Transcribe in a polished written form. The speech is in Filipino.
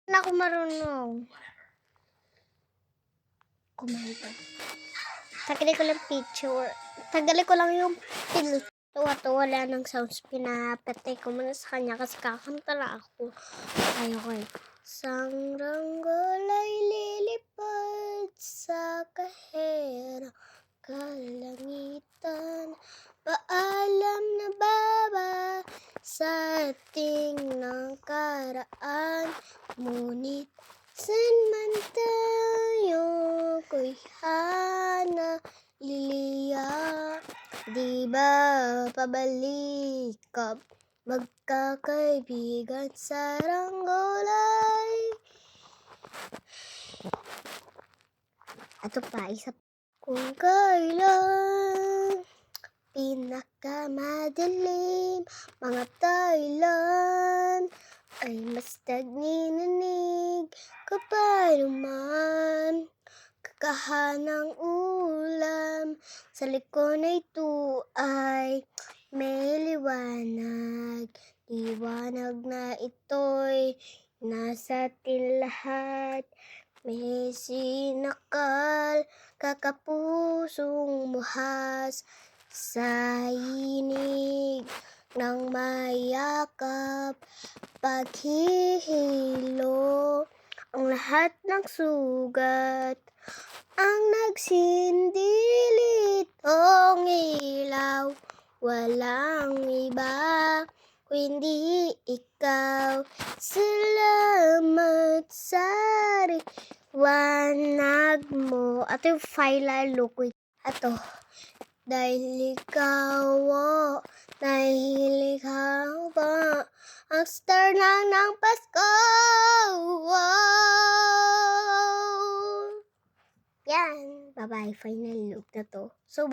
Na ako marunong kumanta. Tagalin ko lang picture. Tagalin ko lang yung tuwa-tuwa, wala ng sounds. Pinapatay ko muna sa kanya kasi kakanta na ako. Ayoko eh. Sangrangol ay lilipad sa kahera kalangitan. Paalam na baba sa ating nakaraan. Ngunit san man tayo ko'y hana liliya. Di ba pabalik ka magkakaibigan sa ranggolay? Ato pa, isa pa. Kung kailan pinakamadilim mga Thailand ay mas nagnininig kapag naman kakahanang ulam sa likod na ito ay may liwanag. Liwanag na ito'y nasa atin lahat. May sinakal kakapusong muhas sa inig ng mayakap. Paghihilo ang lahat ng sugat ang nagsindilit ang ilaw. Walang iba kundi ikaw. Salamat sa liwanag mo. Ato yung file look. Ato. Dahil ikaw nahihilig ba ang star ng Pasko. Yan. Bye-bye. Final look na to. So,